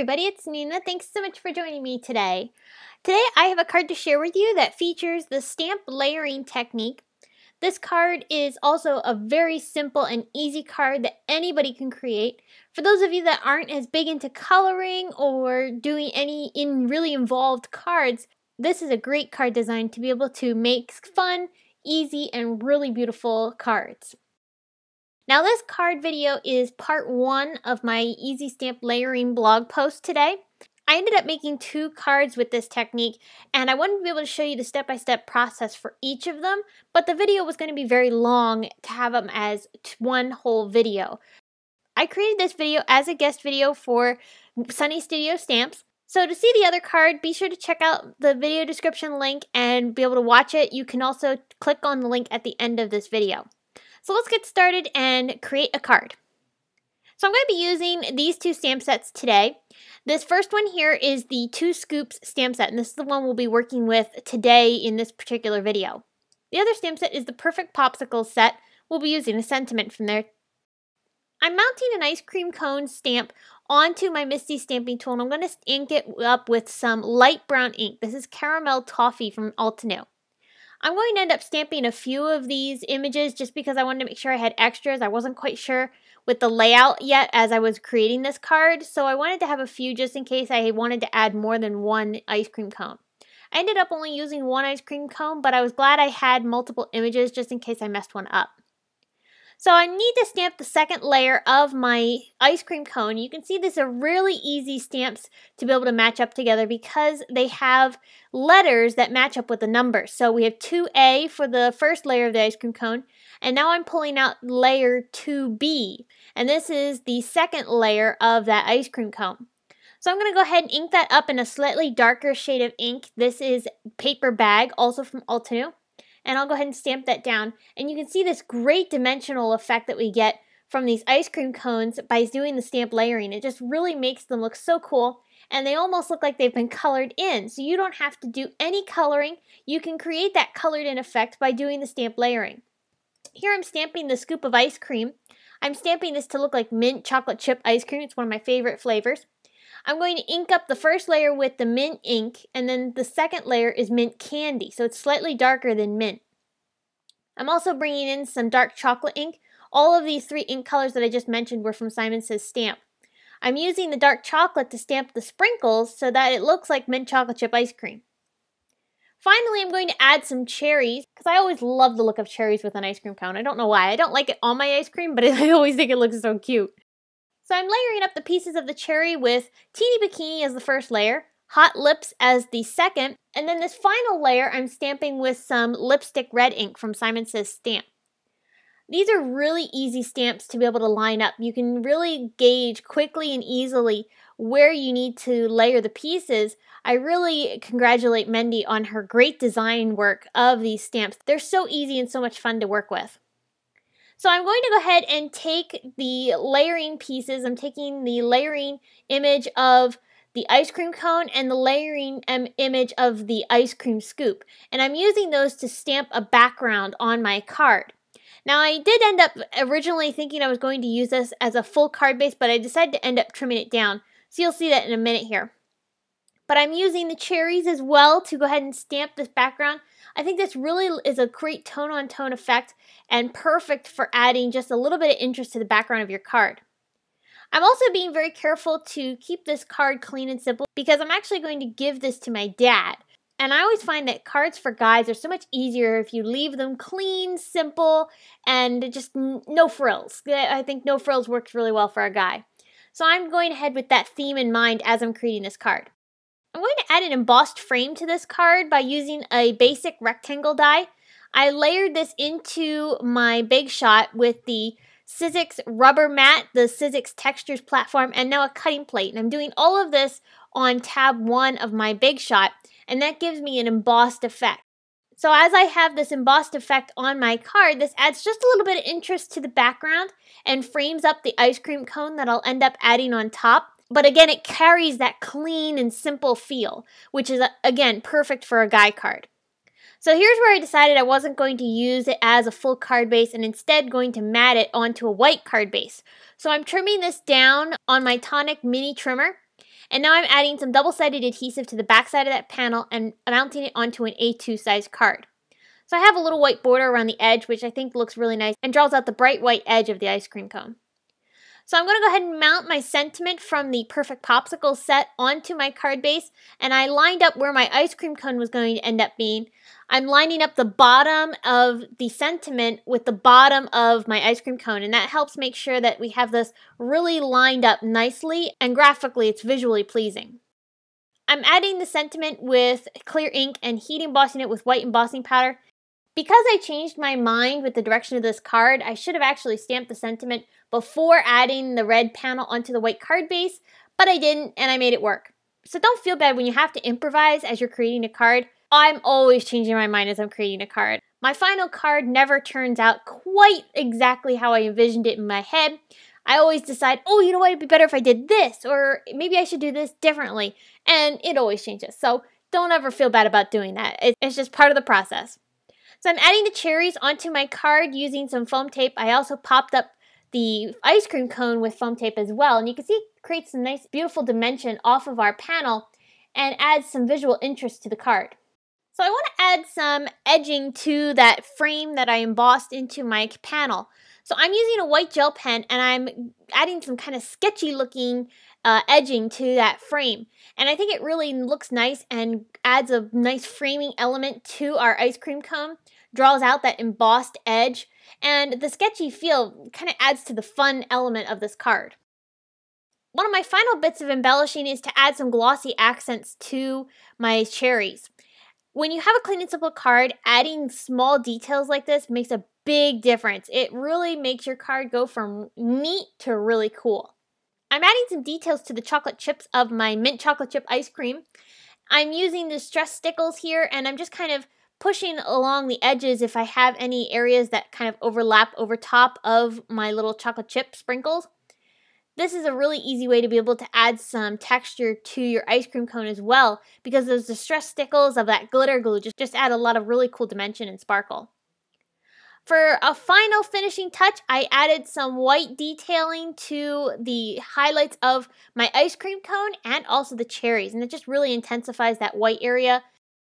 everybody, it's Nina. Thanks so much for joining me today. Today I have a card to share with you that features the stamp layering technique. This card is also a very simple and easy card that anybody can create. For those of you that aren't as big into coloring or doing any really involved cards, this is a great card design to be able to make fun, easy, and really beautiful cards. Now this card video is part 1 of my easy stamp layering blog post today. I ended up making 2 cards with this technique, and I wanted to be able to show you the step-by-step process for each of them, but the video was going to be very long to have them as one whole video. I created this video as a guest video for Sunny Studio Stamps. So to see the other card, be sure to check out the video description link and be able to watch it. You can also click on the link at the end of this video. So let's get started and create a card. So I'm going to be using these 2 stamp sets today. This first one here is the 2 Scoops stamp set, and this is the one we'll be working with today in this particular video. The other stamp set is the Perfect Popsicle set. We'll be using a sentiment from there. I'm mounting an ice cream cone stamp onto my Misty stamping tool, and I'm going to ink it up with some light brown ink. This is Caramel Toffee from Altenew. I'm going to end up stamping a few of these images just because I wanted to make sure I had extras. I wasn't quite sure with the layout yet as I was creating this card, so I wanted to have a few just in case I wanted to add more than one ice cream cone. I ended up only using one ice cream cone, but I was glad I had multiple images just in case I messed one up. So I need to stamp the second layer of my ice cream cone. You can see these are really easy stamps to be able to match up together because they have letters that match up with the numbers. So we have 2A for the first layer of the ice cream cone, and now I'm pulling out layer 2B, and this is the second layer of that ice cream cone. So I'm going to go ahead and ink that up in a slightly darker shade of ink. This is Paper Bag, also from Altenew. And I'll go ahead and stamp that down. And you can see this great dimensional effect that we get from these ice cream cones by doing the stamp layering. It just really makes them look so cool, and they almost look like they've been colored in. So you don't have to do any coloring. You can create that colored in effect by doing the stamp layering. Here I'm stamping the scoop of ice cream. I'm stamping this to look like mint chocolate chip ice cream. It's one of my favorite flavors. I'm going to ink up the first layer with the mint ink, and then the second layer is mint candy, so it's slightly darker than mint. I'm also bringing in some dark chocolate ink. All of these 3 ink colors that I just mentioned were from Simon Says Stamp. I'm using the dark chocolate to stamp the sprinkles so that it looks like mint chocolate chip ice cream. Finally, I'm going to add some cherries, because I always love the look of cherries with an ice cream cone. I don't know why. I don't like it on my ice cream, but I always think it looks so cute. So I'm layering up the pieces of the cherry with Teeny Bikini as the first layer, Hot Lips as the second, and then this final layer I'm stamping with some lipstick red ink from Simon Says Stamp. These are really easy stamps to be able to line up. You can really gauge quickly and easily where you need to layer the pieces. I really congratulate Mendy on her great design work of these stamps. They're so easy and so much fun to work with. So I'm going to go ahead and take the layering pieces. I'm taking the layering image of the ice cream cone and the layering image of the ice cream scoop. And I'm using those to stamp a background on my card. Now I did end up originally thinking I was going to use this as a full card base, but I decided to end up trimming it down. So you'll see that in a minute here. But I'm using the cherries as well to go ahead and stamp this background. I think this really is a great tone-on-tone effect and perfect for adding just a little bit of interest to the background of your card. I'm also being very careful to keep this card clean and simple because I'm actually going to give this to my dad. And I always find that cards for guys are so much easier if you leave them clean, simple, and just no frills. I think no frills works really well for a guy. So I'm going ahead with that theme in mind as I'm creating this card. I'm going to add an embossed frame to this card by using a basic rectangle die. I layered this into my Big Shot with the Sizzix rubber mat, the Sizzix Textures platform, and now a cutting plate. And I'm doing all of this on tab 1 of my Big Shot, and that gives me an embossed effect. So as I have this embossed effect on my card, this adds just a little bit of interest to the background and frames up the ice cream cone that I'll end up adding on top. But again, it carries that clean and simple feel, which is, again, perfect for a guy card. So here's where I decided I wasn't going to use it as a full card base and instead going to mat it onto a white card base. So I'm trimming this down on my Tonic mini trimmer. And now I'm adding some double-sided adhesive to the back side of that panel and mounting it onto an A2 size card. So I have a little white border around the edge, which I think looks really nice and draws out the bright white edge of the ice cream cone. So I'm going to go ahead and mount my sentiment from the Perfect Popsicle set onto my card base, and I lined up where my ice cream cone was going to end up being. I'm lining up the bottom of the sentiment with the bottom of my ice cream cone, and that helps make sure that we have this really lined up nicely, and graphically it's visually pleasing. I'm adding the sentiment with clear ink and heat embossing it with white embossing powder. Because I changed my mind with the direction of this card, I should have actually stamped the sentiment before adding the red panel onto the white card base, but I didn't, and I made it work. So don't feel bad when you have to improvise as you're creating a card. I'm always changing my mind as I'm creating a card. My final card never turns out quite exactly how I envisioned it in my head. I always decide, oh, you know what, it'd be better if I did this, or maybe I should do this differently, and it always changes. So don't ever feel bad about doing that. It's just part of the process. So I'm adding the cherries onto my card using some foam tape. I also popped up the ice cream cone with foam tape as well. And you can see it creates some nice, beautiful dimension off of our panel and adds some visual interest to the card. So I want to add some edging to that frame that I embossed into my panel. So I'm using a white gel pen and I'm adding some kind of sketchy looking edging to that frame. And I think it really looks nice and adds a nice framing element to our ice cream cone, draws out that embossed edge, and the sketchy feel kind of adds to the fun element of this card. One of my final bits of embellishing is to add some glossy accents to my cherries. When you have a clean and simple card, adding small details like this makes a big difference. It really makes your card go from neat to really cool. I'm adding some details to the chocolate chips of my mint chocolate chip ice cream. I'm using the stress stickles here, and I'm just kind of pushing along the edges if I have any areas that kind of overlap over top of my little chocolate chip sprinkles. This is a really easy way to be able to add some texture to your ice cream cone as well, because those distress stickles of that glitter glue just add a lot of really cool dimension and sparkle. For a final finishing touch, I added some white detailing to the highlights of my ice cream cone and also the cherries, and it just really intensifies that white area.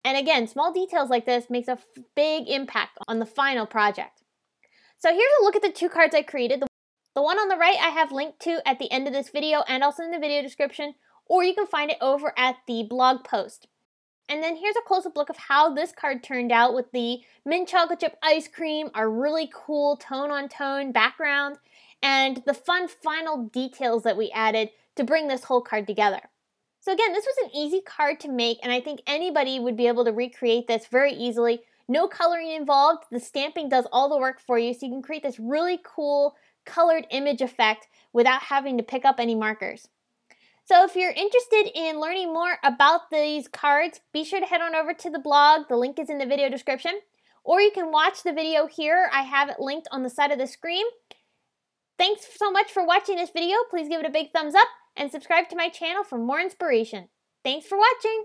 And again, small details like this makes a big impact on the final project. So here's a look at the two cards I created. The one on the right I have linked to at the end of this video and also in the video description, or you can find it over at the blog post. And then here's a close-up look of how this card turned out with the mint chocolate chip ice cream, our really cool tone-on-tone background, and the fun final details that we added to bring this whole card together. So again, this was an easy card to make, and I think anybody would be able to recreate this very easily. No coloring involved. The stamping does all the work for you, so you can create this really cool colored image effect without having to pick up any markers. So if you're interested in learning more about these cards, be sure to head on over to the blog. The link is in the video description. Or you can watch the video here. I have it linked on the side of the screen. Thanks so much for watching this video. Please give it a big thumbs up and subscribe to my channel for more inspiration. Thanks for watching.